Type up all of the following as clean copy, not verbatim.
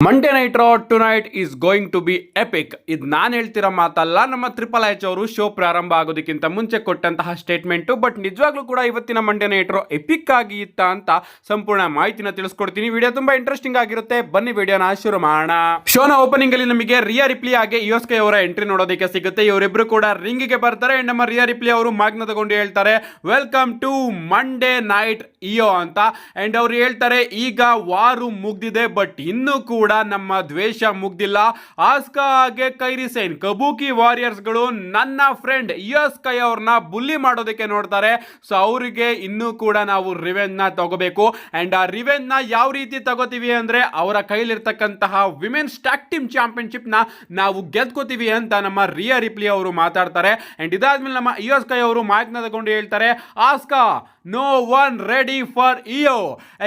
Monday night Raw tonight is going to be epic. ಇದು ನಾನು ಹೇಳ್ತಿರೋ ಮಾತಲ್ಲ, ನಮ್ಮ ಟ್ರಿಪಲ್ ಎಚ್ ಅವರು ಶೋ ಪ್ರಾರಂಭ ಆಗೋದಕ್ಕಿಂತ ಮುಂಚೆ ಕೊಟ್ಟಂತಹ ಸ್ಟೇಟ್ಮೆಂಟು. ಬಟ್ ನಿಜವಾಗ್ಲೂ ಕೂಡ ಇವತ್ತಿನ ಮಂಡೇ ನೈಟ್ ರಾ ಎಪಿಕ್ ಆಗಿ ಇತ್ತ ಅಂತ ಸಂಪೂರ್ಣ ಮಾಹಿತಿನ ತಿಳಿಸ್ಕೊಡ್ತೀನಿ. ವಿಡಿಯೋ ತುಂಬಾ ಇಂಟ್ರೆಸ್ಟಿಂಗ್ ಆಗಿರುತ್ತೆ. ಬನ್ನಿ ವಿಡಿಯೋನ ಶುರು ಮಾಡೋಣ. ಶೋನ ಓಪನಿಂಗ್ ಅಲ್ಲಿ ನಮಗೆ ರಿಯಾ ರಿಪ್ಲಿ ಹಾಗೆ ಯುಎಸ್ಕೆ ಅವರ ಎಂಟ್ರಿ ನೋಡೋದಕ್ಕೆ ಸಿಗುತ್ತೆ. ಇವರಿಬ್ರು ಕೂಡ ರಿಂಗ್ ಗೆ ಬರ್ತಾರೆ. ನಮ್ಮ ರಿಯಾ ರಿಪ್ಲಿ ಅವರು ಮಾಗ್ನ ತಗೊಂಡು ಹೇಳ್ತಾರೆ ವೆಲ್ಕಮ್ ಟು ಮಂಡೇ ನೈಟ್ ಇಯೋ ಅಂತ. ಅಂಡ್ ಅವ್ರು ಹೇಳ್ತಾರೆ ಈಗ ವಾರು ಮುಗ್ದಿದೆ, ಬಟ್ ಇನ್ನೂ ಕೂಡ ನಮ್ಮ ದ್ವೇಷ ಮುಗ್ದಿಲ್ಲ. ಆಸ್ಕಾ ಹಾಗೆ ಕೈರಿ ಸೈನ್ ಕಬೂಕಿ ವಾರಿಯರ್ಸ್ ಗಳು ನನ್ನ ಫ್ರೆಂಡ್ ಯುಎಸ್ ಕೈ ಅವ್ರನ್ನ ಬುಲ್ಲಿ ಮಾಡೋದಕ್ಕೆ ನೋಡ್ತಾರೆ. ಸೊ ಅವರಿಗೆ ಇನ್ನೂ ಕೂಡ ನಾವು ರಿವೆಂಜ್ ನ ತಗೋಬೇಕು. ಅಂಡ್ ಆ ರಿವೆಂಜ್ ನ ಯಾವ ರೀತಿ ತಗೋತೀವಿ ಅಂದ್ರೆ ಅವರ ಕೈಲಿರ್ತಕ್ಕಂತಹ ವಿಮೆನ್ಸ್ ಟ್ಯಾಗ್ ಟೀಮ್ ಚಾಂಪಿಯನ್ಶಿಪ್ ನ ನಾವು ಗೆದ್ಕೋತೀವಿ ಅಂತ ನಮ್ಮ ರಿಯಾ ರಿಪ್ಲಿ ಅವರು ಮಾತಾಡ್ತಾರೆ. ಅಂಡ್ ಇದಾದ್ಮೇಲೆ ನಮ್ಮ ಯುಎಸ್ ಕೈ ಅವರು ಮಾಹಿತಿನ ತಗೊಂಡು ಹೇಳ್ತಾರೆ ಆಸ್ಕಾ ನೋ ಒನ್ ರೆಡಿ ಫಾರ್ ಇಯೋ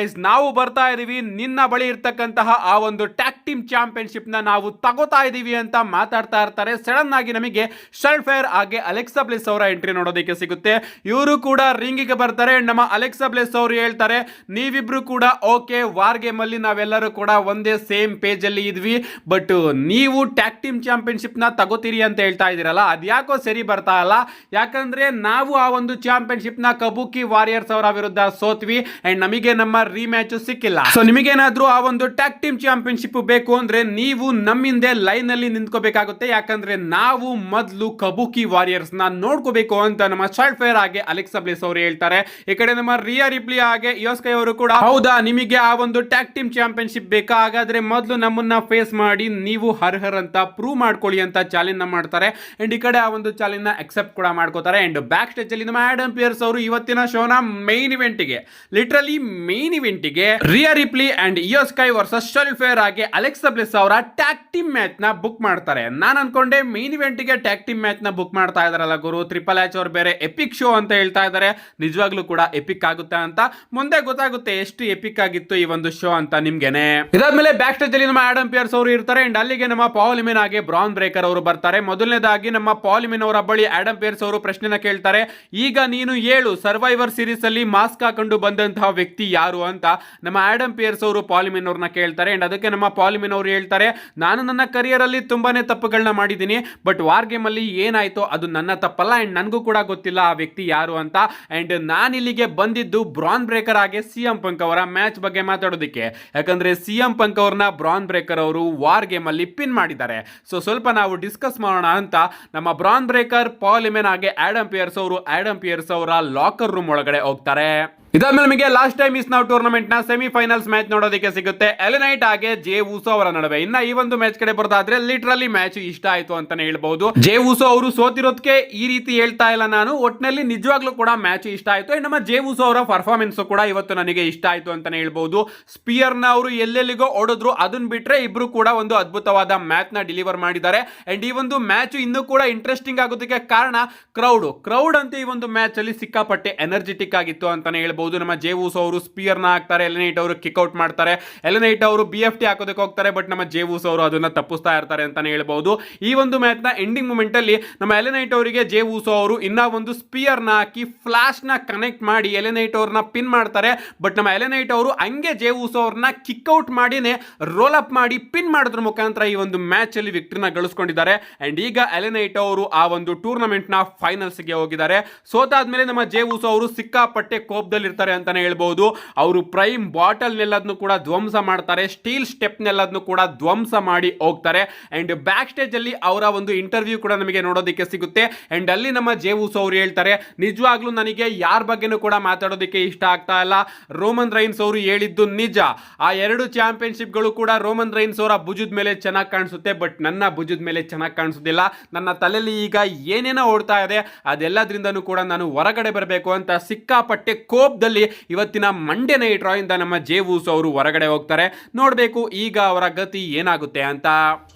ಐಸ್, ನಾವು ಬರ್ತಾ ಇದೀವಿ, ನಿನ್ನ ಬಳಿ ಇರ್ತಕ್ಕಂತಹ ಆ ಒಂದು ಟ್ಯಾಗ್ ಟೀಮ್ ಚಾಂಪಿಯನ್ಶಿಪ್ ನ ನಾವು ತಗೋತಾ ಇದೀವಿ ಅಂತ ಮಾತಾಡ್ತಾ ಇರ್ತಾರೆ. ಸಡನ್ ಆಗಿ ನಮಗೆ ಶರ್ಲ್ಫೇರ್ ಹಾಗೆ ಅಲೆಕ್ಸಾ ಬ್ಲೆಸ್ ಅವರ ಎಂಟ್ರಿ ನೋಡೋದಕ್ಕೆ ಸಿಗುತ್ತೆ. ಇವರು ಕೂಡ ರಿಂಗಿಗೆ ಬರ್ತಾರೆ. ನಮ್ಮ ಅಲೆಕ್ಸಾ ಬ್ಲೆಸ್ ಅವರು ಹೇಳ್ತಾರೆ ನೀವಿಬ್ರು ಕೂಡ ಓಕೆ, ವಾರ್ ಗೇಮ್ ಅಲ್ಲಿ ನಾವೆಲ್ಲರೂ ಕೂಡ ಒಂದೇ ಸೇಮ್ ಪೇಜ್ ಅಲ್ಲಿ ಇದ್ವಿ, ಬಟ್ ನೀವು ಟ್ಯಾಗ್ ಟೀಮ್ ಚಾಂಪಿಯನ್ಶಿಪ್ ನ ತಗೋತೀರಿ ಅಂತ ಹೇಳ್ತಾ ಇದೀರಲ್ಲ, ಅದ್ಯಾಕೋ ಸರಿ ಬರ್ತಾ ಇಲ್ಲ. ಯಾಕಂದ್ರೆ ನಾವು ಆ ಒಂದು ಚಾಂಪಿಯನ್ಶಿಪ್ ನ ಕಬೂಕಿ ವಾರಿಯರ್ಸ್ ಅವರ ವಿರುದ್ಧ ಸೋತ್ವಿ ಅಂಡ್ ನಮಗೆ ನಮ್ಮ ರೀಮ್ಯಾಚ್ ಸಿಕ್ಕಿಲ್ಲ. ಸೊ ನಿಮಗೇನಾದ್ರೂ ಆ ಒಂದು ಟ್ಯಾಗ್ ಟೀಮ್ ಚಾಂಪಿಯನ್ಶಿಪ್ ಬೇಕು ಅಂದ್ರೆ ನೀವು ನಮ್ಮಿಂದೆ ಲೈನ್ ಅಲ್ಲಿ ನಿಂತ್ಕೋಬೇಕಾಗುತ್ತೆ. ಯಾಕಂದ್ರೆ ನಾವು ಮೊದಲು ಕಬೂಕಿ ವಾರಿಯರ್ಸ್ ನ ನೋಡ್ಕೋಬೇಕು ಅಂತ ನಮ್ಮ ಶರ್ಲ್ಫೇರ್ ಹಾಗೆ ಅಲೆಕ್ಸಾ ಬ್ಲೆಸ್ ಅವರು ಹೇಳ್ತಾರೆ. ಈ ಕಡೆ ನಮ್ಮ ರಿಯಾ ರಿಪ್ಲಿ ಹಾಗೆ ಯುಎಸ್ಕೆ ಅವರು ಕೂಡ ಹೌದಾ ನಿಮಗೆ ಆ ಒಂದು ಟ್ಯಾಗ್ ಟೀಮ್ ಚಾಂಪಿಯನ್ಶಿಪ್ ಬೇಕಾ, ಹಾಗಾದ್ರೆ ಮೊದಲು ನಮ್ಮನ್ನ ಫೇಸ್ ಮಾಡಿ ನೀವು ಹರ್ಹರ್ ಅಂತ ಪ್ರೂವ್ ಮಾಡ್ಕೊಳ್ಳಿ ಅಂತ ಚಾಲೆಂಜ್ ಮಾಡ್ತಾರೆ. ಅಂಡ್ ಈ ಕಡೆ ಆ ಒಂದು ಚಾಲೆಂಜ್ ನ ಅಕ್ಸೆಪ್ಟ್ ಕೂಡ ಮಾಡ್ಕೋತಾರೆ. ಅಂಡ್ ಬ್ಯಾಕ್ ಸ್ಟೇಜ್ ಅಲ್ಲಿ ನಮ್ಮ ಆಡಮ್ ಪಿಯರ್ಸ್ ಅವರು ಇವತ್ತಿನ ಶೋನ ಮೈನ್ ಇವೆಂಟ್ ಗೆ, ಲಿಟರಲಿ ಮೈನ್ ಇವೆಂಟ್ ಗೆ ರಿಯಾ ರಿಪ್ಲಿ ಅಂಡ್ ಯುಎಸ್ ಕೈ ವರ್ಸಸ್ ಶರ್ಲ್ಫೇರ್ ಹಾಗೆ ಅಲೆಕ್ಸಾ ಬ್ಲೆಸ್ ಅವರ ಟ್ಯಾಗ್ ಟೀಮ್ ಮ್ಯಾಚ್ ನ ಬುಕ್ ಮಾಡ್ತಾರೆ. ನಾನು ಅನ್ಕೊಂಡೆ ಮೈನ್ ಇವೆಂಟ್ ಗೆ ಟ್ಯಾಗ್ ಟೀಮ್ ಮ್ಯಾಚ್ ನ ಬುಕ್ ಮಾಡ್ತಾ ಇದಾರಲ್ಲ ಗುರು, ಟ್ರಿಪಲ್ ಎಚ್ ಅವರು ಬೇರೆ ಎಪಿಕ್ ಶೋ ಅಂತ ಹೇಳ್ತಾ ಇದ್ದಾರೆ. ನಿಜವಾಗ್ಲೂ ಕೂಡ ಎಪಿಕ್ ಆಗುತ್ತೆ ಅಂತ ಮುಂದೆ ಗೊತ್ತಾಗುತ್ತೆ ಎಷ್ಟು ಎಪಿಕ್ ಆಗಿತ್ತು ಈ ಒಂದು ಶೋ ಅಂತ ನಿಮ್ಗೆನೆ. ಇದಾದ್ಮೇಲೆ ಬ್ಯಾಕ್ ಸ್ಟೇಜ್ ಅಲ್ಲಿ ನಮ್ಮ ಆಡಮ್ ಪಿಯರ್ಸ್ ಅವರು ಇರ್ತಾರೆ. ಅಂಡ್ ಅಲ್ಲಿಗೆ ನಮ್ಮ ಪಾಲಿಮಿನ್ ಹಾಗೆ ಬ್ರಾನ್ ಬ್ರೇಕರ್ ಅವರು ಬರ್ತಾರೆ. ಮೊದಲನೇದಾಗಿ ನಮ್ಮ ಪಾಲಿಮಿನ್ ಅವರ ಬಳಿ ಆಡಮ್ ಪಿಯರ್ಸ್ ಅವರು ಪ್ರಶ್ನೆನ ಕೇಳ್ತಾರೆ, ಈಗ ನೀನು ಹೇಳು ಸರ್ವೈವರ್ ಸೀರೀಸ್ ಅಲ್ಲಿ ಮಾಸ್ಕ್ ಹಾಕೊಂಡು ಬಂದಂತಹ ವ್ಯಕ್ತಿ ಯಾರು ಅಂತ ನಮ್ಮ ಆಡಮ್ ಪಿಯರ್ಸ್ ಅವರು ಪಾಲಿಮಿನ್ ಅವ್ರನ್ನ ಕೇಳ್ತಾರೆ. ಅಂಡ್ ಅದಕ್ಕೆ ನಮ್ಮ ಪಾಲಿಮಿನ್ ಅವರು ಹೇಳ್ತಾರೆ ನಾನು ನನ್ನ ಕರಿಯರ್ ಅಲ್ಲಿ ತುಂಬಾನೇ ತಪ್ಪುಗಳನ್ನ ಮಾಡಿದ್ದೀನಿ, ಬಟ್ ವಾರ್ ಗೇಮ್ ಅಲ್ಲಿ ಏನಾಯ್ತು ಅದು ನನ್ನ ತಪ್ಪಲ್ಲ ಅಂಡ್ ನನಗೂ ಕೂಡ ಗೊತ್ತಿಲ್ಲ ಆ ವ್ಯಕ್ತಿ ಯಾರು ಅಂತ. ಅಂಡ್ ನಾನು ಇಲ್ಲಿಗೆ ಬಂದಿದ್ದು ಬ್ರಾನ್ ಬ್ರೇಕರ್ ಹಾಗೆ ಸಿಎಂ ಪಂಕ್ ಅವರ ಮ್ಯಾಚ್ ಬಗ್ಗೆ ಮಾತಾಡೋದಕ್ಕೆ. ಯಾಕಂದ್ರೆ ಸಿಎಂ ಪಂಕ್ ಅವ್ರನ್ನ ಬ್ರಾನ್ ಬ್ರೇಕರ್ ಅವರು ವಾರ್ ಗೇಮ್ ಅಲ್ಲಿ ಪಿನ್ ಮಾಡಿದ್ದಾರೆ. ಸೊ ಸ್ವಲ್ಪ ನಾವು ಡಿಸ್ಕಸ್ ಮಾಡೋಣ ಅಂತ ನಮ್ಮ ಬ್ರಾನ್ ಬ್ರೇಕರ್, ಪಾಲಿಮಿನ್ ಹಾಗೆ ಆಡಮ್ ಪಿಯರ್ಸ್ ಅವರ ಲಾಕರ್ ರೂಮ್ ಒಳಗಡೆ ಹೋಗ್ತಾರೆ. ಇದಾದ್ಮೇಲೆ ನಮಗೆ ಲಾಸ್ಟ್ ಟೈಮ್ ಇಸ್ ನಾವು ಟೂರ್ನಮೆಂಟ್ ನ ಸೆಮಿಫೈನಲ್ಸ್ ಮ್ಯಾಚ್ ನೋಡೋದಕ್ಕೆ ಸಿಗುತ್ತೆ ಎಲ್ ನೈಟ್ ಹಾಗೆ ಜೇ ಊಸೋ ಅವರ ನಡುವೆ. ಇನ್ನ ಈ ಒಂದು ಮ್ಯಾಚ್ ಕಡೆ ಬರೋದಾದ್ರೆ ಲಿಟರಲಿ ಮ್ಯಾಚ್ ಇಷ್ಟ ಆಯ್ತು ಅಂತಾನೆ ಹೇಳ್ಬಹುದು. ಜೇ ಊಸೋ ಅವರು ಸೋತಿರೋದಕ್ಕೆ ಈ ರೀತಿ ಹೇಳ್ತಾ ಇಲ್ಲ ನಾನು, ಒಟ್ಟಿನಲ್ಲಿ ನಿಜವಾಗ್ಲೂ ಕೂಡ ಮ್ಯಾಚ್ ಇಷ್ಟ ಆಯ್ತು. ನಮ್ಮ ಜೇ ಊಸೋ ಅವರ ಪರ್ಫಾರ್ಮೆನ್ಸ್ ಕೂಡ ಇವತ್ತು ನನಗೆ ಇಷ್ಟ ಆಯ್ತು ಅಂತಾನೆ ಹೇಳ್ಬಹುದು. ಸ್ಪಿಯರ್ ನ ಅವರು ಎಲ್ಲೆಲ್ಲಿಗೋ ಓಡಿದ್ರು, ಅದನ್ನ ಬಿಟ್ರೆ ಇಬ್ರು ಕೂಡ ಒಂದು ಅದ್ಭುತವಾದ ಮ್ಯಾಚ್ ನ ಡೆಲಿವರ್ ಮಾಡಿದ್ದಾರೆ. ಅಂಡ್ ಈ ಒಂದು ಮ್ಯಾಚ್ ಇನ್ನೂ ಕೂಡ ಇಂಟ್ರೆಸ್ಟಿಂಗ್ ಆಗೋದಕ್ಕೆ ಕಾರಣ ಕ್ರೌಡ್ ಅಂತ ಈ ಒಂದು ಮ್ಯಾಚ್ ಅಲ್ಲಿ ಸಿಕ್ಕಾಪಟ್ಟೆ ಎನರ್ಜೆಟಿಕ್ ಆಗಿತ್ತು ಅಂತಾನೆ ಹೇಳ್ಬಹುದು. ನಮ್ಮ ಜೇ ಊಸೋ ಅವರು ಸ್ಪಿಯರ್ ನ ಹಾಕ್ತಾರೆ, ಎಲಿನೈಟ್ ಅವರು ಕಿಕ್ಔಟ್ ಮಾಡ್ತಾರೆ, ಎಲಿನೈಟ್ ಅವರು BFT ಹಾಕೋದಕ್ಕೆ ಹೋಗ್ತಾರೆ, ಬಟ್ ನಮ್ಮ ಜೇ ಊಸೋ ಅವರು ಅದನ್ನ ತಪ್ಪಿಸ್ತಾ ಇರ್ತಾರೆ ಅಂತಾನೆ ಹೇಳ್ಬಹುದು. ಈ ಒಂದು ಮ್ಯಾಚ್ ನ ಎಂಡಿಂಗ್ ಮೂಮೆಂಟ್ ಅಲ್ಲಿ ನಮ್ಮ ಎಲಿನೈಟ್ ಅವರಿಗೆ ಜೇ ಊಸೋ ಅವರು ಇನ್ನ ಒಂದು ಸ್ಪಿಯರ್ ನ ಹಾಕಿ ಫ್ಲಾಶ್ ನ ಕನೆಕ್ಟ್ ಮಾಡಿ ಎಲಿನೈಟ್ ಅವ್ರನ್ನ ಪಿನ್ ಮಾಡ್ತಾರೆ. ಬಟ್ ನಮ್ಮ ಎಲಿನೈಟ್ ಅವರು ಹಂಗೆ ಜೇ ಊಸೋ ಅವ್ರನ್ನ ಕಿಕ್ಔಟ್ ಮಾಡಿನೇ ರೋಲ್ ಅಪ್ ಮಾಡಿ ಪಿನ್ ಮಾಡೋದ್ರ ಮುಖಾಂತರ ಈ ಒಂದು ಮ್ಯಾಚ್ ಅಲ್ಲಿ ವಿಕ್ಟರಿನ ಗಳಿಸ್ಕೊಂಡಿದ್ದಾರೆ. ಅಂಡ್ ಈಗ ಎಲಿನೈಟ್ ಅವರು ಆ ಒಂದು ಟೂರ್ನಮೆಂಟ್ ನ ಫೈನಲ್ಸ್ ಗೆ ಹೋಗಿದ್ದಾರೆ. ಸೋತಾದ್ಮೇಲೆ ನಮ್ಮ ಜೇ ಊಸೋ ಅವರು ಸಿಕ್ಕಾಪಟ್ಟೆ ಕೋಪದಲ್ಲಿ ಇರ್ತಾರೆ ಅಂತಾನೆ ಹೇಳ್ಬಹುದು. ಅವರು ಪ್ರೈಮ್ ಬಾಟಲ್ ನೆಲ್ಲದನ್ನು ಕೂಡ ಧ್ವಂಸ ಮಾಡ್ತಾರೆ, ಸ್ಟೀಲ್ ಸ್ಟೆಪ್ ನೆಲ್ಲದನ್ನು ಕೂಡ ಧ್ವಂಸ ಮಾಡಿ ಹೋಗ್ತಾರೆ. ಅಂಡ್ ಬ್ಯಾಕ್ ಸ್ಟೇಜ್ ಅಲ್ಲಿ ಅವರ ಒಂದು ಇಂಟರ್ವ್ಯೂ ಕೂಡ ನಮಗೆ ನೋಡೋದಕ್ಕೆ ಸಿಗುತ್ತೆ. ಅಂಡ್ ಅಲ್ಲಿ ನಮ್ಮ ಜೇ ಊಸೋ ಅವರು ಹೇಳ್ತಾರೆ ನಿಜವಾಗ್ಲೂ ನನಗೆ ಯಾರ ಬಗ್ಗೆನೂ ಕೂಡ ಮಾತಾಡೋದಕ್ಕೆ ಇಷ್ಟ ಆಗ್ತಾ ಇಲ್ಲ. ರೋಮನ್ ರೈನ್ಸ್ ಅವರು ಹೇಳಿದ್ದು ನಿಜ, ಆ ಎರಡು ಚಾಂಪಿಯನ್ಶಿಪ್ ಗಳು ಕೂಡ ರೋಮನ್ ರೈನ್ಸ್ ಅವರ ಭುಜದ ಮೇಲೆ ಚೆನ್ನಾಗಿ ಕಾಣಿಸುತ್ತೆ, ಬಟ್ ನನ್ನ ಭುಜದ ಮೇಲೆ ಚೆನ್ನಾಗಿ ಕಾಣಿಸುತ್ತಿಲ್ಲ. ನನ್ನ ತಲೆಯಲ್ಲಿ ಈಗ ಏನೇನೋ ಓಡ್ತಾ ಇದೆ, ಅದೆಲ್ಲದ್ರಿಂದನೂ ಕೂಡ ನಾನು ಹೊರಗಡೆ ಬರಬೇಕು ಅಂತ ಸಿಕ್ಕಾಪಟ್ಟೆ ಕೋಪದಲ್ಲಿ ಇವತ್ತಿನ ಮಂಡೇ ನೈಟ್ ರಾ ಇಂದ ನಮ್ಮ ಜೇ ಊಸೋ ಅವರು ಹೊರಗಡೆ ಹೋಗ್ತಾರೆ. ನೋಡ್ಬೇಕು ಈಗ ಅವರ ಗತಿ ಏನಾಗುತ್ತೆ ಅಂತ.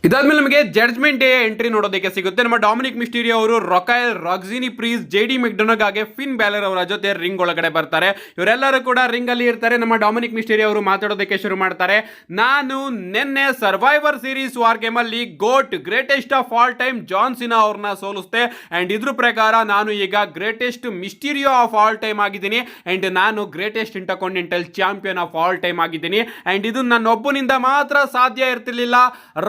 ಇದಾದ್ಮೇಲೆ ನಮಗೆ ಜಡ್ಜ್ಮೆಂಟ್ ಡೇ ಎಂಟ್ರಿ ನೋಡೋದಕ್ಕೆ ಸಿಗುತ್ತೆ. ನಮ್ಮ ಡೊಮಿನಿಕ್ ಮಿಸ್ಟೀರಿಯೋ ಅವರು ರೊಕೈಲ್, ರಾಕ್ಸಿನಿ ಪ್ರೀಸ್, JD ಮೆಕ್ಡೊನಾಗ್ ಹಾಗೆ ಫಿನ್ ಬ್ಯಾಲರ್ ಅವರ ಜೊತೆ ರಿಂಗ್ ಒಳಗಡೆ ಬರ್ತಾರೆ. ಇವರೆಲ್ಲರೂ ಕೂಡ ರಿಂಗ್ ಅಲ್ಲಿ ಇರ್ತಾರೆ. ನಮ್ಮ ಡೊಮಿನಿಕ್ ಮಿಸ್ಟೀರಿಯೋ ಅವರು ಮಾತಾಡೋದಕ್ಕೆ ಶುರು ಮಾಡ್ತಾರೆ, ನಾನು ನಿನ್ನೆ ಸರ್ವೈವರ್ ಸೀರೀಸ್ ವಾರ್ ಗೇಮ್ ಅಲ್ಲಿ greatest of all time John Cena ಅವ್ರನ್ನ ಸೋಲಿಸ್ತೆ. ಅಂಡ್ ಇದ್ರ ಪ್ರಕಾರ ನಾನು ಈಗ greatest Mysterio of all time ಆಗಿದ್ದೀನಿ. ಅಂಡ್ ನಾನು greatest Intercontinental champion of all time ಆಗಿದ್ದೀನಿ. ಅಂಡ್ ಇದು ನನ್ನೊಬ್ಬನಿಂದ ಮಾತ್ರ ಸಾಧ್ಯ ಇರ್ತಿರ್ಲಿಲ್ಲ.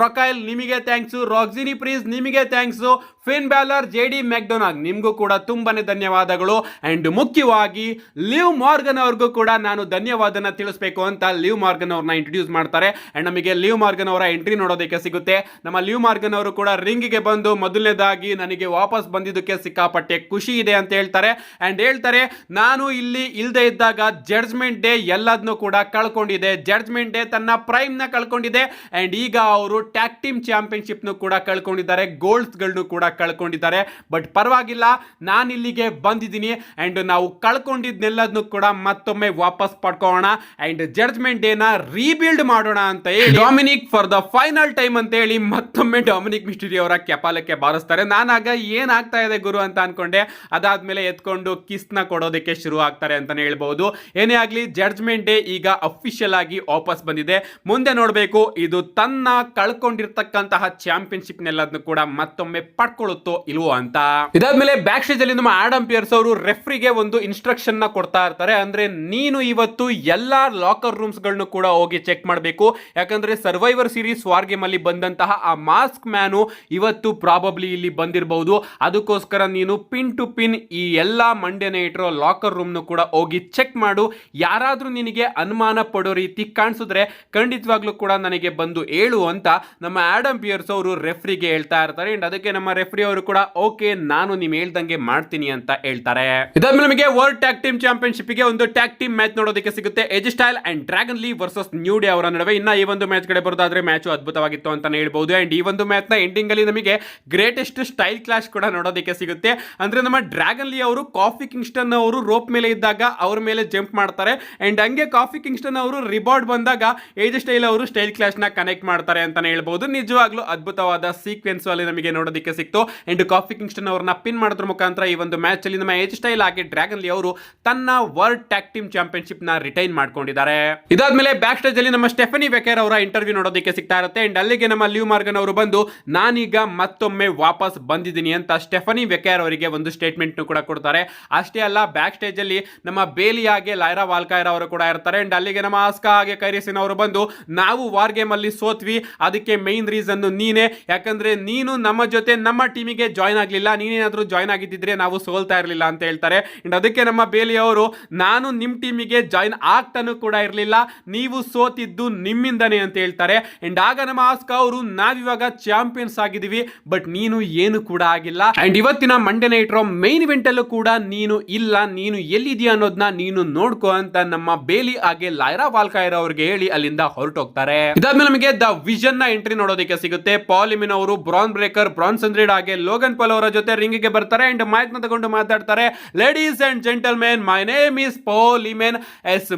ರೊಕೈಲ್ ನಿಮಗೆ ಥ್ಯಾಂಕ್ಸು, ರಾಕ್ಸಿನಿ ಪ್ರೀಸ್ ನಿಮಗೆ ಥ್ಯಾಂಕ್ಸು, ಫಿನ್ ಬ್ಯಾಲರ್, JD ಮೆಕ್ಡೊನಾಗ್ ನಿಮಗೂ ಕೂಡ ತುಂಬಾನೇ ಧನ್ಯವಾದಗಳು. ಅಂಡ್ ಮುಖ್ಯವಾಗಿ ಲಿವ್ ಮಾರ್ಗನ್ ಅವ್ರಿಗೂ ಕೂಡ ನಾನು ಧನ್ಯವಾದನ ತಿಳಿಸ್ಬೇಕು ಅಂತ ಲಿವ್ ಮಾರ್ಗನ್ ಅವ್ರನ್ನ ಇಂಟ್ರೊಡ್ಯೂಸ್ ಮಾಡ್ತಾರೆ. ಅಂಡ್ ನಮಗೆ ಲಿವ್ ಮಾರ್ಗನ್ ಅವರ ಎಂಟ್ರಿ ನೋಡೋದಕ್ಕೆ ಸಿಗುತ್ತೆ. ನಮ್ಮ ಲಿವ್ ಮಾರ್ಗನ್ ಅವರು ಕೂಡ ರಿಂಗಿಗೆ ಬಂದು ಮೊದಲನೇದಾಗಿ ನನಗೆ ವಾಪಸ್ ಬಂದಿದ್ದಕ್ಕೆ ಸಿಕ್ಕಾಪಟ್ಟೆ ಖುಷಿ ಇದೆ ಅಂತ ಹೇಳ್ತಾರೆ. ಅಂಡ್ ಹೇಳ್ತಾರೆ, ನಾನು ಇಲ್ಲಿ ಇಲ್ಲದೆ ಇದ್ದಾಗ ಜಡ್ಜ್ಮೆಂಟ್ ಡೇ ಎಲ್ಲದನ್ನು ಕೂಡ ಕಳ್ಕೊಂಡಿದೆ. ಜಡ್ಜ್ಮೆಂಟ್ ಡೇ ತನ್ನ ಪ್ರೈಮ್ ನ ಕಳ್ಕೊಂಡಿದೆ. ಅಂಡ್ ಈಗ ಅವರು ಟ್ಯಾಗ್ ಟೀಮ್ ಚಾಂಪಿಯನ್ಶಿಪ್ ನು ಕೂಡ ಕಳ್ಕೊಂಡಿದ್ದಾರೆ, ಗೋಲ್ಡ್ಸ್ ಗಳನ್ನು ಕೂಡ ಕಳ್ಕೊಂಡಿದ್ದಾರೆ. ಬಟ್ ಪರವಾಗಿಲ್ಲ, ನಾನು ಇಲ್ಲಿಗೆ ಬಂದಿದ್ದೀನಿ. ಅಂಡ್ ನಾವು ಕಳ್ಕೊಂಡಿದ್ದೆಲ್ಲದನ್ನು ಕೂಡ ಮತ್ತೊಮ್ಮೆ ವಾಪಸ್ ಪಡ್ಕೋಣ ಅಂಡ್ ಜಡ್ಜ್ಮೆಂಟ್ ಡೇ ನ ರೀಬಿಲ್ಡ್ ಮಾಡೋಣ ಅಂತ ಹೇಳಿ Dominic for the final time ಅಂತ ಹೇಳಿ ಮತ್ತೊಮ್ಮೆ ಡೊಮಿನಿಕ್ ಮಿಸ್ಟೀರಿಯೋ ಅವರ ಕೆಪಾಲಕ್ಕೆ ಬಾರಿಸ್ತಾರೆ. ನಾನಾಗ ಏನಾಗ್ತಾ ಇದೆ ಗುರು ಅಂತ ಅನ್ಕೊಂಡೆ. ಅದಾದ್ಮೇಲೆ ಎತ್ಕೊಂಡು ಕಿಸ್ ನ ಕೊಡೋದಕ್ಕೆ ಶುರು ಆಗ್ತಾರೆ ಅಂತಾನೆ ಹೇಳ್ಬಹುದು. ಏನೇ ಆಗ್ಲಿ, ಜಡ್ಜ್ಮೆಂಟ್ ಡೇ ಈಗ ಅಫಿಷಿಯಲ್ ಆಗಿ ವಾಪಸ್ ಬಂದಿದೆ. ಮುಂದೆ ನೋಡಬೇಕು ಇದು ತನ್ನ ಕಳ್ಕೊಂಡಿರ್ತಕ್ಕಂತಹ ಚಾಂಪಿಯನ್ಶಿಪ್ ನೆಲ್ಲದನ್ನು ಕೂಡ ಮತ್ತೊಮ್ಮೆ ಪಡ್ಕೊಳ್ಳುತ್ತೋ ಇಲ್ವೋ ಅಂತ. ಇದಾದ್ಮೇಲೆ ಬ್ಯಾಕ್ ಸ್ಟೇಜ್ ಅಲ್ಲಿ ನಮ್ಮ ಆಡಮ್ ಪಿಯರ್ಸ್ ಅವರು ರೆಫ್ರಿಗೆ ಒಂದು ಇನ್ಸ್ಟ್ರಕ್ಷನ್ ನ ಕೊಡ್ತಾ ಇರ್ತಾರೆ. ಅಂದ್ರೆ ನೀನು ಇವತ್ತು ಎಲ್ಲಾ ಲಾಕರ್ ರೂಮ್ಸ್ ಗಳನ್ನು ಕೂಡ ಹೋಗಿ ಚೆಕ್ ಮಾಡಬೇಕು. ಯಾಕಂದ್ರೆ ಸರ್ವೈವರ್ ಸೀರೀಸ್ ವಾರ್ ಗೇಮ್ ಅಲ್ಲಿ ಬಂದಂತಹ ಆ ಮಾಸ್ಕ್ ಮ್ಯಾನು ಇವತ್ತು ಪ್ರಾಬಬ್ಲಿ ಇಲ್ಲಿ ಬಂದಿರಬಹುದು. ಅದಕ್ಕೋಸ್ಕರ ನೀನು ಪಿನ್ ಟು ಪಿನ್ ಈ ಎಲ್ಲಾ ಮಂಡೇ ನೈಟ್ರೋ ಲಾಕರ್ ರೂಮ್ ನು ಕೂಡ ಹೋಗಿ ಚೆಕ್ ಮಾಡು. ಯಾರಾದ್ರೂ ನಿನಗೆ ಅನುಮಾನ ಪಡೋ ರೀತಿ ಕಾಣಿಸಿದ್ರೆ ಖಂಡಿತವಾಗ್ಲೂ ಕೂಡ ನನಗೆ ಬಂದು ಹೇಳು ಅಂತ ನಮ್ಮ ಆಡಮ್ ಪಿಯರ್ಸ್ ಅವರು ರೆಫ್ರಿಗೆ ಹೇಳ್ತಾ ಇರ್ತಾರೆ. ಅಂಡ್ ಅದಕ್ಕೆ ನಮ್ಮ ರೆಫ್ರಿ ಅವರು ಕೂಡ ಓಕೆ, ನಾನು ನಿಮ್ ಹೇಳ್ದಂಗೆ ಮಾಡ್ತೀನಿ ಅಂತ ಹೇಳ್ತಾರೆ. ಇದಾದ್ಮೇಲೆ ನಮಗೆ ವರ್ಲ್ಡ್ ಟ್ಯಾಗ್ ಟೀಮ್ ಚಾಂಪಿಯನ್ಶಿಪ್ ಗೆ ಒಂದು ಟ್ಯಾಗ್ ಟೀಮ್ ಮ್ಯಾಚ್ ನೋಡೋದಕ್ಕೆ ಸಿಗುತ್ತೆ. Edge style and Dragon Lee versus New Day ಅವರ ನಡುವೆ. ಇನ್ನ ಈ ಒಂದು ಮ್ಯಾಚ್ ಕಡೆ ಬರೋದಾದ್ರೆ ಮ್ಯಾಚ್ ಅದ್ಭುತವಾಗಿತ್ತು ಅಂತಾನೆ ಹೇಳ್ಬಹುದು. ಅಂಡ್ ಈ ಒಂದು ಮ್ಯಾಚ್ ನ ಎಂಡಿಂಗ್ ಅಲ್ಲಿ ನಮಗೆ ಗ್ರೇಟೆಸ್ಟ್ ಸ್ಟೈಲ್ ಕ್ಲಾಶ್ ಕೂಡ ನೋಡೋದಕ್ಕೆ ಸಿಗುತ್ತೆ. ಅಂದ್ರೆ ನಮ್ಮ ಡ್ರ್ಯಾಗನ್ ಲೀ ಅವರು ಕಾಫಿ ಕಿಂಗ್ಸ್ಟನ್ ಅವರು ರೋಪ್ ಮೇಲೆ ಇದ್ದಾಗ ಅವ್ರ ಮೇಲೆ ಜಂಪ್ ಮಾಡ್ತಾರೆ. ಅಂಡ್ ಹಂಗೆ ಕಾಫಿ ಕಿಂಗ್ಸ್ಟನ್ ಅವರು ರಿಬಾರ್ಡ್ ಬಂದಾಗ ಏಜ್ ಸ್ಟೈಲ್ ಅವರು ಸ್ಟೈಲ್ ಕ್ಲಾಶ್ ನ ಕನೆಕ್ಟ್ ಮಾಡ್ತಾರೆ ಅಂತಾನೆ ಹೇಳ್ಬಹುದು. ನಿಜವಾಗ್ಲೂ ಅದ್ಭುತವಾದ ಸೀಕ್ವೆನ್ಸ್ ಅಲ್ಲಿ ನಮಗೆ ನೋಡೋದಕ್ಕೆ ಸಿಕ್ತು. ಅಂಡ್ ಕಾಫಿ ಕಿಂಗ್ಸ್ಟನ್ ಅವರನ್ನ ಪಿನ್ ಮಾಡೋದ್ರ ಮುಖಾಂತರ ಈ ಒಂದು ಮ್ಯಾಚ್ ಅಲ್ಲಿ ನಮ್ಮ ಏಜ್ ಸ್ಟೈಲ್ ಆಗಿ ಡ್ರ್ಯಾಗನ್ ಲೀ ಅವರು ತನ್ನ ವರ್ಲ್ಡ್ ಟ್ಯಾಗ್ ಟೀಮ್ ಚಾಂಪಿಯನ್ಶಿಪ್ ನ ರಿಟೈನ್ ಮಾಡ್ಕೊಂಡಿದ್ದಾರೆ. ಇದಾದ್ಮೇಲೆ ಬ್ಯಾಕ್ ಸ್ಟೇಜ್ ಅಲ್ಲಿ ನಮ್ಮ ಸ್ಟೆಫನಿ ವೆಕರ್ ಅವರ ಇಂಟರ್ವ್ಯೂ ನೋಡೋದಕ್ಕೆ ಸಿಗ್ತಾ ಇರುತ್ತೆ. ಅಂಡ್ ಅಲ್ಲಿಗೆ ನಮ್ಮ ಲಿವ್ ಮಾರ್ಗನ್ ಅವರು ಬಂದು ನಾನೀಗ ಮತ್ತೊಮ್ಮೆ ವಾಪಸ್ ಬಂದಿದ್ದೀನಿ ಅಂತ ಸ್ಟೆಫನಿ ವೆಕರ್ ಅವರಿಗೆ ಒಂದು ಸ್ಟೇಟ್ಮೆಂಟ್ ಕೂಡ ಕೊಡ್ತಾರೆ. ಅಷ್ಟೇ ಅಲ್ಲ, ಬ್ಯಾಕ್ ಸ್ಟೇಜ್ ಅಲ್ಲಿ ನಮ್ಮ ಬೇಲಿ ಹಾಗೆ ಲೈರಾ ವಾಲ್ಕೈರ್ ಅವರು ಕೂಡ ಇರ್ತಾರೆ. ಅಂಡ್ ಅಲ್ಲಿಗೆ ನಮ್ಮ ಆಸ್ಕಾ ಹಾಗೆ ಕೈರಿಸಿನ್ ಅವರು ಬಂದು ನಾವು ವಾರ್ ಗೇಮ್ ಅಲ್ಲಿ ಸೋತ್ವಿ, ಅದಕ್ಕೆ ಮೈನ್ ರೀಸನ್ ನೀನೇ. ಯಾಕಂದ್ರೆ ನೀನು ನಮ್ಮ ಜೊತೆ ನಮ್ಮ ಟೀಮಿಗೆ ಜಾಯ್ನ್ ಆಗ್ಲಿಲ್ಲ, ನೀನೇನಾದ್ರೂ ಜಾಯ್ನ್ ಆಗಿದ್ದಿದ್ರೆ ನಾವು ಸೋಲ್ತಾ ಇರಲಿಲ್ಲ ಅಂತ ಹೇಳ್ತಾರೆ. ಅಂಡ್ ಅದಕ್ಕೆ ನಮ್ಮ ಬೇಲಿ ಅವರು ನಾನು ನಿಮ್ ಟೀಮಿಗೆ ಜಾಯ್ನ್ ಆಗ್ತಾನೂ ಕೂಡ ಇರಲಿಲ್ಲ, ನೀವು ಸೋತಿದ್ದು ನಿಮ್ಮಿಂದನೇ ಅಂತ ಹೇಳ್ತಾರೆ. ಅಂಡ್ ಆಗ ನಮ್ಮ ಆಸ್ಕಾ ಅವರು ನಾವಿವಾಗ ಚಾಂಪಿಯನ್ಸ್ ಆಗಿದೀವಿ, ಬಟ್ ನೀನು ಏನು ಕೂಡ ಆಗಿಲ್ಲ. ಅಂಡ್ ಇವತ್ತಿನ Monday night Raw main event ಅಲ್ಲೂ ಕೂಡ ನೀನು ಇಲ್ಲ, ನೀನು ಎಲ್ಲಿದೆಯಾ ಅನ್ನೋದನ್ನ ನೀನು ನೋಡ್ಕೋ ಅಂತ ನಮ್ಮ ಬೇಲಿ ಹಾಗೆ ಲೈರಾ ವಾಲ್ಕೈರ್ ಅವರಿಗೆ ಹೇಳಿ ಅಲ್ಲಿಂದ ಹೊರಟೋಗ್ತಾರೆ. ಇದಾದ್ಮೇಲೆ ನಮಗೆ ದ ವಿಷನ್ ನ ಎಂಟ್ರಿ ನೋಡೋದಕ್ಕೆ ಸಿಗುತ್ತೆ. ಪಾಲಿಮಿನ್ ಅವರು ಬ್ರಾನ್ ಬ್ರೇಕರ್, ಬ್ರಾನ್ಸನ್ ರೀಡ್ ಹಾಗೆ ಲೋಗನ್ ಪಾಲ್ ಅವರ ಜೊತೆ ರಿಂಗ್ ಗೆ ಬರ್ತಾರೆ. ಅಂಡ್ ಮೈಕ್ ನ ತಗೊಂಡು ಮಾತಾಡ್ತಾರೆ. Ladies and gentlemen, my name is ಪಾಲಿಮಿನ್.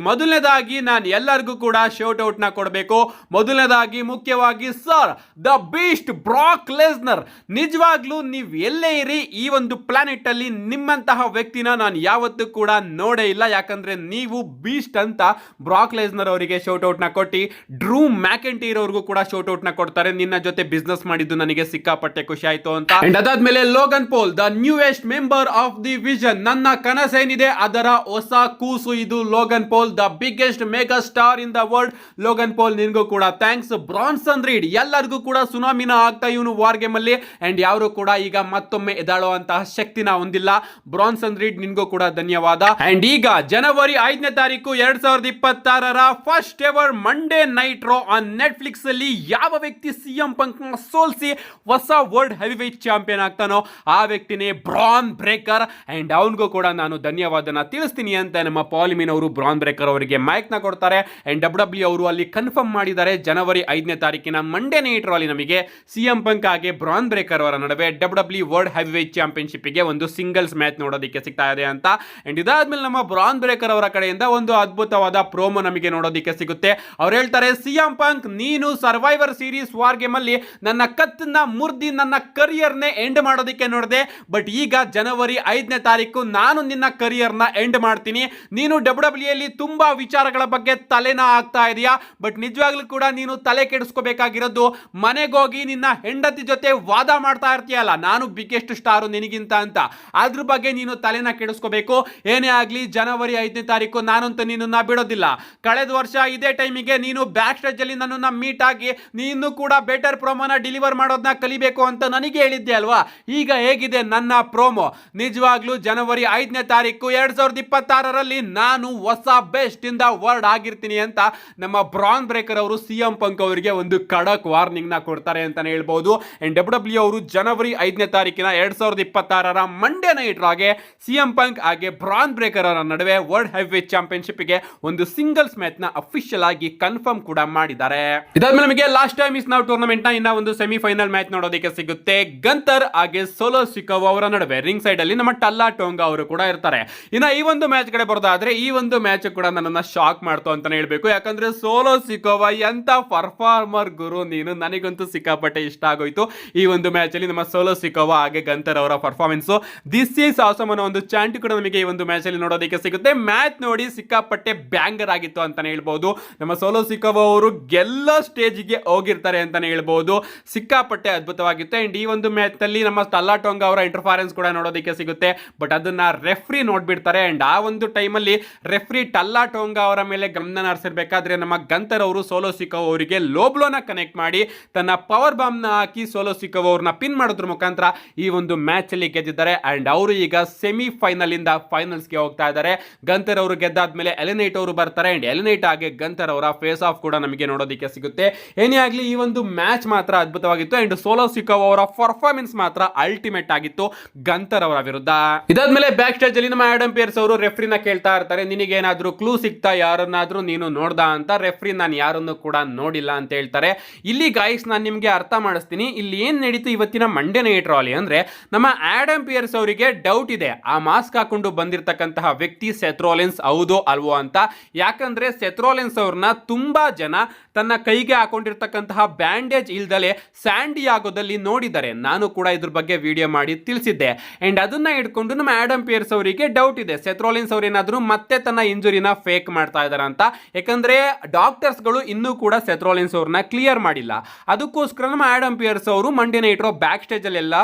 ಮೊದಲನೇದಾಗಿ ನಾನು ಎಲ್ಲರಿಗೂ ಕೂಡ ಶೌಟ್ ಔಟ್ ನ ಕೊಡಬೇಕು. ಮೊದಲನೇದಾಗಿ ಮುಖ್ಯವಾಗಿ ಸರ್ ದ ಬೀಸ್ಟ್ ಬ್ರಾಕ್ ಲೆಸ್ನರ್. ನಿಜವಾಗ್ಲೂ ನೀವು ಎಲ್ಲೇ ಇರಿ, ಈ ಒಂದು ಪ್ಲಾನೆಟ್ ಅಲ್ಲಿ ನಿಮ್ಮಂತಹ ವ್ಯಕ್ತಿನ ನಾನು ಯಾವತ್ತೂ ಕೂಡ ನೋಡೇ ಇಲ್ಲ. ಯಾಕಂದ್ರೆ ನೀವು ಬೀಸ್ಟ್ ಅಂತ ಬ್ರಾಕ್ ಲೆಸ್ನರ್ ಅವರಿಗೆ ಶೌಟ್ ಔಟ್ ನ ಕೊಟ್ಟು ಡ್ರೂ ಮ್ಯಾಕೆಂಟೀರ್ ಅವ್ರಿಗೂ ಕೂಡ ಶೌಟ್ ಔಟ್ ನ ಕೊಡ್ತಾರೆ. ನಿನ್ನ ಜೊತೆ ಬಿಸ್ನೆಸ್ ಮಾಡಿದ್ದು ನನಗೆ ಸಿಕ್ಕಾಪಟ್ಟೆ ಖುಷಿ ಆಯ್ತು ಅಂತ. ಅಂಡ್ ಅದಾದ್ಮೇಲೆ Logan pole, the newest member of the vision. ನನ್ನ ಕನಸೇನಿದೆ ಅದರ ಹೊಸ ಕೂಸು ಇದು Logan pole, the biggest mega star in the world. Logan pole ನಿನ್ಗೂ ಕೂಡ ಥ್ಯಾಂಕ್ಸ್. ಬ್ರಾನ್ಸನ್ ರೀಡ್, ಎಲ್ಲರಿಗೂ ಕೂಡ ಸುನಾಮಿನ ಆಗ್ತಾ ಇವನು ವಾರ್ ಗೇಮ್ ಅಲ್ಲಿ. ಅಂಡ್ ಯಾರು ಕೂಡ ಈಗ ಮತ್ತೊಮ್ಮೆ ಎದಾಳುವಂತಹ ಶಕ್ತಿನ ಹೊಂದಿಲ್ಲ. ಬ್ರಾನ್ಸನ್ ರೀಡ್ ನಿನ್ಗೂ ಕೂಡ ಧನ್ಯವಾದ. ಅಂಡ್ ಈಗ ಜನವರಿ 5ನೇ ತಾರೀಕು 2026 first ever Monday night Raw on Netflix ಅಲ್ಲಿ ಯಾವ ವ್ಯಕ್ತಿ ಸಿಎಂ ಪಂಕ್ ನ ಸೋಲಿಸಿ ಹೊಸ ವರ್ಲ್ಡ್ ಹೆವಿವೇಟ್ ಚಾಂಪಿಯನ್ ಆಗ್ತಾನೋ ಆ ವ್ಯಕ್ತಿನೇ ಬ್ರಾನ್ ಬ್ರೇಕರ್. ಅಂಡ್ ಅವನಿಗೂ ಕೂಡ ನಾನು ಧನ್ಯವಾದನ ತಿಳಿಸ್ತೀನಿ ಅಂತ ನಮ್ಮ ಪಾಲಿಮಿನ್ ಅವರು ಬ್ರಾನ್ ಬ್ರೇಕರ್ ಅವರಿಗೆ ಮೈಕ್ ನ ಕೊಡ್ತಾರೆ. ಅಂಡ್ WWE ಅವರು ಅಲ್ಲಿ ಕನ್ಫರ್ಮ್ ಮಾಡಿದ್ದಾರೆ ಜನವರಿ 5ನೇ ತಾರೀಕಿನ ಮಂಡೇ ನೈಟ್ ರೋ ಅಲ್ಲಿ ನಮಗೆ ಸಿಎಂ ಪಂಕ್ ಹಾಗೆ ಬ್ರಾನ್ ಬ್ರೇಕರ್ ಅವರ ನಡುವೆ WWE ವರ್ಲ್ಡ್ ಹೆವಿವೇಟ್ ಚಾಂಪಿಯನ್ಶಿಪ್ ಗೆ ಒಂದು ಸಿಂಗಲ್ಸ್ ಮ್ಯಾಚ್ ನೋಡೋದಕ್ಕೆ ಸಿಗ್ತಾ ಇದೆ ಅಂತ. ಅಂಡ್ ಇದಾದ್ಮೇಲೆ ನಮ್ಮ ಬ್ರಾನ್ ಬ್ರೇಕರ್ ಅವರ ಕಡೆಯಿಂದ ಒಂದು ಅದ್ಭುತವಾದ ಪ್ರೋಮೋ ನಮಗೆ ನೋಡೋದಕ್ಕೆ ಸಿಗುತ್ತೆ. ಅವ್ರು ಹೇಳ್ತಾರೆ, ಸಿಎಂ ಪಂಕ್ ನೀನು ಸರ್ವೈವರ್ ಸೀರೀಸ್ ವಾರ್ ಗೇಮ್ ಅಲ್ಲಿ ನನ್ನ ಕತ್ತನ್ನ ಮುರ್ದಿ ನನ್ನ ಕರಿಯರ್ ನೇ ಎಂಡ್ ಮಾಡೋದಕ್ಕೆ ನೋಡಿದೆ, ಬಟ್ ಈಗ ಜನವರಿ 5ನೇ ತಾರೀಕು ನಾನು ನಿನ್ನ ಕರಿಯರ್ ನ ಎಂಡ್ ಮಾಡ್ತೀನಿ. ನೀನು WWE ಅಲ್ಲಿ ತುಂಬಾ ವಿಚಾರಗಳ ಬಗ್ಗೆ ತಲೆನ ಆಗ್ತಾ ಇದೆಯಾ, ಬಟ್ ನಿಜವಾಗ್ಲೂ ಕೂಡ ನೀನು ತಲೆ ಕೆಡಿಸ್ಕೋಬೇಕಾಗಿರೋದು ಮನೆಗೋಗಿ ನಿನ್ನ ಹೆಂಡತಿ ಜೊತೆ ವಾದ ಮಾಡ್ತಾ ಇರ್ತೀಯಲ್ಲ, ನಾನು ಬಿಗ್ಗೆಸ್ಟ್ ಸ್ಟಾರು ನಿನಗಿಂತ ಅಂತ, ಅದ್ರ ಬಗ್ಗೆ ನೀನು ತಲೆನ ಕೆಡಿಸ್ಕೋಬೇಕು. ಏನೇ ಆಗ್ಲಿ ಜನವರಿ 5ನೇ ತಾರೀಕು ನಾನಂತೂ ನಿನ್ನನ್ನು ಬಿಡೋದಿಲ್ಲ. ಕಳೆದ ವರ್ಷ ಇದೇ ಟೈಮಿಗೆ ನೀನು ಬ್ಯಾಕ್ ಸ್ಟೇಜ್ ಅಲ್ಲಿ ನನ್ನನ್ನು ಮೀಟ್ ಆಗಿ ನೀನು ಕೂಡ ಬೆಟರ್ ಪ್ರೋಮೋನ ಡೆಲಿವರ್ ಮಾಡೋದನ್ನ ಕಲಿಬೇಕು ಅಂತ ನನಗೆ ಹೇಳಿದ್ದೆ ಅಲ್ವಾ. ಈಗ ಹೇಗಿದೆ ನನ್ನ ಪ್ರೋಮೋ? ನಿಜವಾಗ್ಲೂ ಜನವರಿ 5ನೇ ತಾರೀಕು 2026ರಲ್ಲಿ ನಾನು ಹೊಸ ಬೆಸ್ಟ್ ಇನ್ ದ ವರ್ಲ್ಡ್ ಆಗಿರ್ತೀನಿ ಅಂತ ನಮ್ಮ ಬ್ರಾನ್ ಬ್ರೇಕರ್ ಅವರು ಸಿಎಂ ಪಂಕ್ ಅವರಿಗೆ ಒಂದು ಖಡಕ್ ವಾರ್ನಿಂಗ್ ನ ಕೊಡ್ತಾರೆ ಅಂತಾನೆ ಹೇಳ್ಬಹುದು. ಅಂಡ್ ಡಬ್ಲ್ಯೂ ಅವರು ಜನವರಿ 5ನೇ ತಾರೀಕಿನ 2026ರ ಮಂಡೇ ನೈಟ್ ರಾಗೆ ಸಿಎಂ ಪಂಕ್ ಹಾಗೆ ಬ್ರಾನ್ ಬ್ರೇಕರ್ ಅವರ ನಡುವೆ ವರ್ಲ್ಡ್ ಹೆವಿವೇಟ್ ಚಾಂಪಿಯನ್ಶಿಪ್ ಗೆ ಒಂದು ಸಿಂಗಲ್ಸ್ ಮ್ಯಾಚ್ ನ ಅಫಿಷಿಯಲ್ ಆಗಿ ಕನ್ಫರ್ಮ್ ಕೂಡ ಮಾಡಿದ್ದಾರೆ. ಇದಾದ್ಮೇಲೆ ನಮಗೆ ಲಾಸ್ಟ್ ಟೈಮ್ ಇಸ್ ನಾವು ಟೂರ್ನಮೆಂಟ್ ನ ಇನ್ನ ಒಂದು ಸೆಮಿಫೈನಲ್ ಮ್ಯಾಚ್ ನೋಡೋದಕ್ಕೆ ಸಿಗುತ್ತೆ. ಗಂತರ್ ಹಾಗೆ ಸೋಲೋ ಸಿಕೋವಾ ಅವರ ನಡುವೆ ರಿಂಗ್ ಸೈಡ್ ಅಲ್ಲಿ ನಮ್ಮ ಟಲ್ಲಾ ಟೋಂಗಾ ಅವರು ಕೂಡ ಇರ್ತಾರೆ. ಇನ್ನ ಈ ಒಂದು ಮ್ಯಾಚ್ ಕಡೆ ಬರೋದಾದ್ರೆ ಈ ಒಂದು ಮ್ಯಾಚ್ ಕೂಡ ನನ್ನನ್ನ ಶಾಕ್ ಮಾಡ್ತು ಅಂತಾನೆ ಹೇಳ್ಬೇಕು. ಯಾಕಂದ್ರೆ ಸೋಲೋ ಸಿಕೋವಾ ಎಂತ ಪರ್ಫಾರ್ಮರ್ ಗುರು ನೀನು, ನನಗಂತೂ ಸಿಕ್ಕಾಪಟ್ಟೆ ಇಷ್ಟ ಆಗೋಯ್ತು ಈ ಒಂದು ಮ್ಯಾಚ್ ಅಲ್ಲಿ ನಮ್ಮ ಸೋಲೋ ಸಿಕೋವಾ ಹಾಗೆ ಗಂತರ್ ಅವರ ಪರ್ಫಾರ್ಮೆನ್ಸ್. ದಿಸ್ ಈಸ್ ಆಸಮ್ ಅನ್ನೋ ಒಂದು ಚಾಂಟ್ ಕೂಡ ನಮಗೆ ಈ ಒಂದು ಮ್ಯಾಚ್ ಅಲ್ಲಿ ನೋಡೋದಕ್ಕೆ ಸಿಗುತ್ತೆ. ಮ್ಯಾಚ್ ನೋಡಿ ಸಿಕ್ಕಾಪಟ್ಟೆ ಬ್ಯಾಂಗರ್ ಆಗಿತ್ತು ಅಂತಾನೆ ಹೇಳ್ಬಹುದು. ನಮ್ಮ ಸೋಲೋ ಸಿಕೋವಾ ಅವರು ಗೆಲ್ಲ ಸ್ಟೇಜ್ಗೆ ಹೋಗಿರ್ತಾರೆ ಅಂತಾನೆ ಹೇಳ್ಬಹುದು. ಸಿಕ್ಕಾಪಟ್ಟೆ ಅದ್ಭುತವಾಗಿತ್ತು. ಅಂಡ್ ಈ ಒಂದು ಮ್ಯಾಚ್ ನಲ್ಲಿ ನಮ್ಮ ಟಲ್ಲಾ ಟೋಂಗಾ ಅವರ ಇಂಟರ್ಫರೆನ್ಸ್ ಕೂಡ ನೋಡೋದಕ್ಕೆ ಸಿಗುತ್ತೆ. ಬಟ್ ಅದನ್ನ ರೆಫ್ರಿ ನೋಡ್ಬಿಡ್ತಾರೆ. ಅಂಡ್ ಆ ಒಂದು ಟೈಮಲ್ಲಿ ರೆಫ್ರಿ ಟಲ್ಲಾ ಟೋಂಗಾ ಅವರ ಮೇಲೆ ಗಮನ ಹರಿಸಿರ್ಬೇಕಾದ್ರೆ ನಮ್ಮ ಗಂತರ್ ಅವರು ಸೋಲೋ ಸಿಕೋವಾ ಅವರಿಗೆ ಲೋಬ್ಲೋನ ಕನೆಕ್ಟ್ ಮಾಡಿ ತನ್ನ ಪವರ್ ಬಾಂಬ್ ನ ಹಾಕಿ ಸೋಲೋ ಸಿಕೋವಾ ಅವ್ರನ್ನ ಪಿನ್ ಮಾಡೋದ್ರ ಮುಖಾಂತರ ಈ ಒಂದು ಮ್ಯಾಚ್ ಅಲ್ಲಿ ಗೆದ್ದಿದ್ದಾರೆ. ಅಂಡ್ ಅವರು ಈಗ ಸೆಮಿಫೈನಲ್ ಇಂದ ಫೈನಲ್ಸ್ ಗೆ ಹೋಗ್ತಾ ಇದ್ದಾರೆ. ಗಂತರ್ ಅವರು ಗೆದ್ದಾದ್ಮೇಲೆ ಎಲಿನೈಟ್ ಅವರು ಬರ್ತಾರೆ. ಅಂಡ್ ಎಲಿನೈಟ್ ಹಾಗೆ ಗಂತರ್ ಅವರ ಫೇಸ್ ಆಫ್ ಕೂಡ ನಮಗೆ ನೋಡೋದಕ್ಕೆ ಸಿಗುತ್ತೆ. ಏನೇ ಆಗ್ಲಿ ಈ ಒಂದು ಮ್ಯಾಚ್ ಮಾತ್ರ ಅದ್ಭುತವಾಗಿತ್ತು. ಅಂಡ್ ಸೋಲೋ ಸಿಕೋವಾ ಅವರ ಪರ್ಫಾರ್ಮೆನ್ಸ್ ಮಾತ್ರ ಅಲ್ಟಿಮೇಟ್ ಆಗಿತ್ತು ಗಂತರ್ ಅವರ ವಿರುದ್ಧ. ಇದಾದ್ಮೇಲೆ ಬ್ಯಾಕ್ ಸ್ಟೇಜ್ ಅಲ್ಲಿ ನಮ್ಮ ಆಡಮ್ ಪಿಯರ್ಸ್ ಅವರು ರೆಫ್ರಿನ ಕೇಳ್ತಾ ಇರ್ತಾರೆ, ನಿನಗೇನಾದ್ರೂ ಕ್ಲೂ ಸಿಗ್ತಾ ಯಾರನ್ನಾದ್ರೂ ನೀನು ನೋಡ್ದ ಅಂತ. ರೆಫ್ರಿ ನಾನು ಯಾರನ್ನು ಕೂಡ ನೋಡಿಲ್ಲ ಅಂತ ಹೇಳ್ತಾರೆ. ಇಲ್ಲಿ ಗಾಯ್ಸ್ ನಾನು ನಿಮ್ಗೆ ಅರ್ಥ ಮಾಡಿಸ್ತೀನಿ, ಇಲ್ಲಿ ಏನ್ ನಡೀತು ಇವತ್ತಿನ ಮಂಡೇ ನೈಟ್ ರಾಲಿ ಅಂದ್ರೆ ನಮ್ಮ ಆಡಮ್ ಪಿಯರ್ಸ್ ಅವರಿಗೆ ಡೌಟ್ ಇದೆ ಆ ಮಾಸ್ಕ್ ಹಾಕೊಂಡು ಬಂದಿರತಕ್ಕಂತಹ ವ್ಯಕ್ತಿ ಸೆತ್ ರೋಲಿನ್ಸ್ ಹೌದೋ ಅಲ್ವೋ ಅಂತ. ಯಾಕಂದ್ರೆ ಸೆತ್ ರೋಲಿನ್ಸ್ ಅವ್ರನ್ನ ತುಂಬಾ ಜನ ತನ್ನ ಕೈಗೆ ಹಾಕೊಂಡಿರ್ತಕ್ಕಂತಹ ಬ್ಯಾಂಡೇಜ್ ಇಲ್ದಲೆ ಸ್ಯಾಂಡಿಯಾಗೋದಲ್ಲಿ ನೋಡಿದ್ದಾರೆ. ನಾನು ಕೂಡ ಇದ್ರ ಬಗ್ಗೆ ವಿಡಿಯೋ ಮಾಡಿ ತಿಳಿಸಿದ್ದೆ. ಅಂಡ್ ಅದನ್ನ ಇಟ್ಕೊಂಡು ನಮ್ಮ ಆಡಮ್ ಪಿಯರ್ಸ್ ಅವರಿಗೆ ಡೌಟ್ ಇದೆ ಸೆತ್ ರೋಲಿನ್ಸ್ ಅವ್ರು ಏನಾದ್ರು ಮತ್ತೆ ತನ್ನ ಇಂಜುರಿನ ಫೇಕ್ ಮಾಡ್ತಾ ಇದಾರೆ ಅಂತ. ಯಾಕಂದ್ರೆ ಡಾಕ್ಟರ್ಸ್ ಗಳು ಇನ್ನೂ ಕೂಡ ಸೆತ್ ರೋಲಿನ್ಸ್ ಅವ್ರನ್ನ ಕ್ಲಿಯರ್ ಮಾಡಿಲ್ಲ. ಅದಕ್ಕೋಸ್ಕರ ನಮ್ಮ ಆಡಮ್ ಪಿಯರ್ಸ್ ಅವರು Monday night Raw backstage ಅಲ್ಲೆಲ್ಲ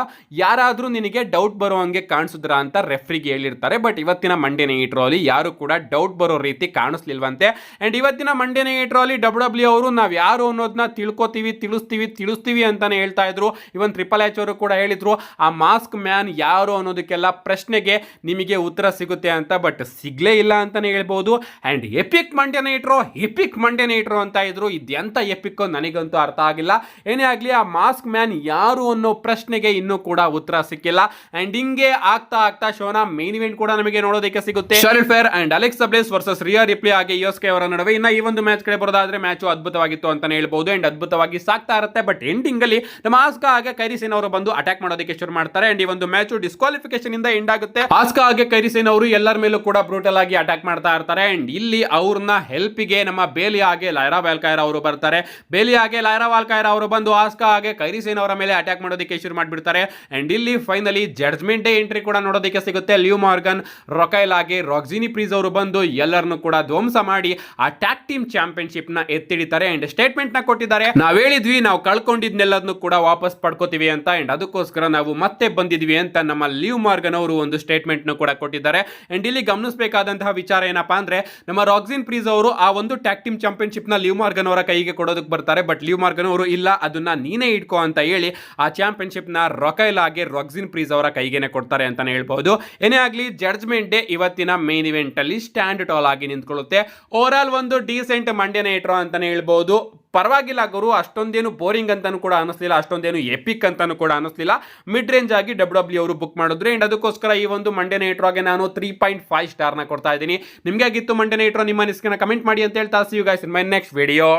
ಯಾರಾದ್ರೂ ನಿನಗೆ ಡೌಟ್ ಬರೋ ಹಂಗೆ ಕಾಣಿಸಿದ್ರ ಅಂತ ರೆಫ್ರಿಗೆ ಹೇಳಿರ್ತಾರೆ. ಬಟ್ ಇವತ್ತಿನ ಮಂಡೇ ನೈಟ್ ರೋ ಅಲ್ಲಿ ಯಾರು ಕೂಡ ಡೌಟ್ ಬರೋ ರೀತಿ ಕಾಣಿಸ್ಲಿಲ್ವಂತೆ. ಅಂಡ್ ಇವತ್ತಿನ ಮಂಡೇ ನೈಟ್ ರೋ ಅಲ್ಲಿ ಡಬ್ಲ್ಯೂ ಅವರು ನಾವ್ ಯಾರು ಅನ್ನೋದನ್ನ ತಿಳಿಸ್ತೀವಿ ಅಂತಾನೆ ಹೇಳ್ತಾ ಇದ್ರು. ಇವನ್ ಟ್ರಿಪಲ್ ಎಚ್ ಅವರು ಕೂಡ ಹೇಳಿದ್ರು ಆ ಮಾಸ್ಕ್ ಮ್ಯಾನ್ ಯಾರು ಅನ್ನೋದಕ್ಕೆಲ್ಲ ಪ್ರಶ್ನೆಗೆ ನಿಮಗೆ ಉತ್ತರ ಸಿಗುತ್ತೆ ಅಂತ. ಬಟ್ ಸಿಗ್ಲೇ ಇಲ್ಲ ಅಂತಾನೆ ಹೇಳ್ಬಹುದು. And epic Monday night Raw ಅಂತ ಇದ್ರು. ಇದೆಂತ ಎಪಿಕ್ ನನಗಂತೂ ಅರ್ಥ ಆಗಿಲ್ಲ. ಏನೇ ಆಗ್ಲಿ ಆ ಮಾಸ್ಕ್ ಮ್ಯಾನ್ ಯಾರು ಅನ್ನೋ ಪ್ರಶ್ನೆಗೆ ಇನ್ನೂ ಕೂಡ ಉತ್ತರ ಸಿಕ್ಕಿಲ್ಲ. ಅಂಡ್ ಹಿಂಗೆ ಆಗ್ತಾ ಶೋನ ಮೇನ್ ಇವೆಂಟ್ ಕೂಡ ನಮಗೆ ನೋಡೋದಕ್ಕೆ ಸಿಗುತ್ತೆ. Charlotte Flair and Alexa Bliss versus Rhea Ripley ಹಾಗೆ ಯುಎಸ್ಕೆ ಅವರ ನಡುವೆ. ಇನ್ನ ಈ ಒಂದು ಮ್ಯಾಚ್ ಕಡೆ ಬರೋದಾದ್ರೆ ಮ್ಯಾಚ್ ಅದ್ಭುತವಾಗಿತ್ತು ಅಂತಾನೆ ಹೇಳ್ಬಹುದು. ಅಂಡ್ ಅದ್ಭುತವಾಗಿ ಸಾಕ್ತಾ ಇರುತ್ತೆ. ಬಟ್ ಎಂಡಿಂಗ್ ಅಲ್ಲಿ ನಮ್ಮ ಆಸ್ಕಾ ಹಾಗೆ ಕೈರಿ ಸೇನ್ ಅವರು ಬಂದು ಅಟ್ಯಾಕ್ ಮಾಡೋದಕ್ಕೆ ಶುರು ಮಾಡ್ತಾರೆ. ಅಂಡ್ ಈ ಒಂದು ಮ್ಯಾಚ್ ಡಿಸ್ಕ್ವಾಲಿಫಿಕೇಶನ್ ಇಂದ ಎಂಡ್ ಆಗುತ್ತೆ. ಆಸ್ಕಾ ಹಾಗೆ ಕೈರಿ ಸೇನ್ ಅವರು ಎಲ್ಲರ ಮೇಲೂ ಕೂಡ ಬ್ರೂಟಲ್ ಆಗಿ ಅಟ್ಯಾಕ್ ಮಾಡ್ತಾ ಇರ್ತಾರೆ. ಅಂಡ್ ಇಲ್ಲಿ ಅವ್ರನ್ನ ಹೆಲ್ಪಿಗೆ ನಮ್ಮ ಬೇಲಿ ಹಾಗೆ ಲೈರಾ ವಾಲ್ಕೈರಾ ಅವರು ಬರ್ತಾರೆ. ಬೇಲಿ ಹಾಗೆ ಲೈರಾ ವಾಲ್ಕೈರಾ ಅವರು ಬಂದು ಆಸ್ಕಾ ಹಾಗೆ ಕೈರಿ ಸೇನ್ ಅವರ ಮೇಲೆ ಅಟ್ಯಾಕ್ ಮಾಡೋದಕ್ಕೆ ಶುರು ಮಾಡ್ಬಿಡ್ತಾರೆ. ಅಂಡ್ ಇಲ್ಲಿ ಫೈನಲಿ ಜಡ್ಜ್ಮೆಂಟ್ ಡೇ ಎಂಟ್ರಿ ಕೂಡ ನೋಡೋದಕ್ಕೆ ಸಿಗುತ್ತೆ. ಲಿವ್ ಮಾರ್ಗನ್, ರೊಕೈಲ್ ಹಾಗೆ ರಾಕ್ಸಿನಿ ಪ್ರೀಸ್ ಅವರು ಬಂದು ಎಲ್ಲರನ್ನು ಕೂಡ ಧ್ವಂಸ ಮಾಡಿ ಆ ಟ್ಯಾಗ್ ಟೀಮ್ ಚಾಂಪಿಯನ್ಶಿಪ್ ನ ಎತ್ತಿಡಿತಾರೆ. ಅಂಡ್ ಸ್ಟೇಟ್ಮೆಂಟ್ ನ ಕೊಟ್ಟಿದ್ದಾರೆ, ನಾವ್ ಹೇಳಿದ್ವಿ ನಾವು ಕಳ್ಕೊಂಡಿದ್ನೆಲ್ಲದನ್ನು ಕೂಡ ವಾಪಸ್ ಪಡ್ಕೋತೀವಿ ಅಂತ. ಅಂಡ್ ಅದಕ್ಕೋಸ್ಕರ ನಾವು ಮತ್ತೆ ಬಂದಿದ್ವಿ ಅಂತ ನಮ್ಮ ಲಿವ್ ಮಾರ್ಗನ್ ಅವರು ಒಂದು ಸ್ಟೇಟ್ಮೆಂಟ್ ನ ಕೂಡ ಕೊಟ್ಟಿದ್ದಾರೆ. ಅಂಡ್ ಇಲ್ಲಿ ಗಮನಿಸಬೇಕಾದಂತಹ ವಿಚಾರ ಏನಪ್ಪಾ ಅಂದ್ರೆ ನಮ್ಮ ರಾಕ್ಸಿನ್ ಪ್ರೀಸ್ ಅವರು ಆ ಒಂದು ಟ್ಯಾಗ್ ಟೀಮ್ ಚಾಂಪಿಯನ್ಶಿಪ್ ನ ಲಿವ್ ಮಾರ್ಗನ್ ಅವರ ಕೈಗೆ ಕೊಡೋದಕ್ಕೆ ಬರ್ತಾರೆ. ಬಟ್ ಲಿವ್ ಮಾರ್ಗನ್ ಅವರು ಇಲ್ಲ ಅದನ್ನ ನೀನೇ ಇಟ್ಕೋ ಅಂತ ಹೇಳಿ ಆ ಚಾಂಪಿಯನ್ಶಿಪ್ ನ ರೊಕೈಲ್ ಹಾಗೆ ರಾಕ್ಸಿನ್ ಪ್ರೀಸ್ ಅವರ ಕೈಗೆನೆ ಕೊಡ್ತಾರೆ ಅಂತಾನೆ ಹೇಳ್ಬಹುದು. ಏನೇ ಆಗ್ಲಿ ಜಡ್ಜ್ಮೆಂಟ್ ಡೇ ಇವತ್ತಿನ ಮೇನ್ ಇವೆಂಟ್ ಅಲ್ಲಿ ಸ್ಟ್ಯಾಂಡ್ ಟಾಲ್ ಆಗಿ ನಿಂತ್ಕೊಳ್ಳುತ್ತೆ. ಓವರ್ ಆಲ್ ಒಂದು ಡೀಸೆಂಟ್ ಮಂಡೇ ನೈಟ್ ರೋ ಅಂತಾನೆ ಹೇಳ್ಬಹುದು. ಪರವಾಗಿಲ್ಲ ಗುರು, ಅಷ್ಟೊಂದೇನು ಬೋರಿಂಗ್ ಅಂತಾನು ಕೂಡ ಅನಿಸ್ಲಿಲ್ಲ, ಅಷ್ಟೊಂದೇನು ಎಪಿಕ್ ಅಂತಾನು ಕೂಡ ಅನಿಸ್ಲಿಲ್ಲ. ಮಿಡ್ ರೇಂಜ್ ಆಗಿ ಡಬ್ಲ್ಯೂ ಅವರು ಬುಕ್ ಮಾಡಿದ್ರು. ಅಂಡ್ ಅದಕ್ಕೋಸ್ಕರ ಈ ಒಂದು ಮಂಡೇ ನೈಟ್ ರೋಗೆ ನಾನು 3.5 ಸ್ಟಾರ್ ನ ಕೊಡ್ತಾ ಇದ್ದೀನಿ. ನಿಮ್ಗೆ ಆಗಿತ್ತು ಮಂಡೇ ನೈಟ್ ರೋ, ನಿಮ್ಮ ಅನಿಸಿಕೆನ ಕಮೆಂಟ್ ಮಾಡಿ ಅಂತ ಹೇಳ್ತಾ see you guys in my next video.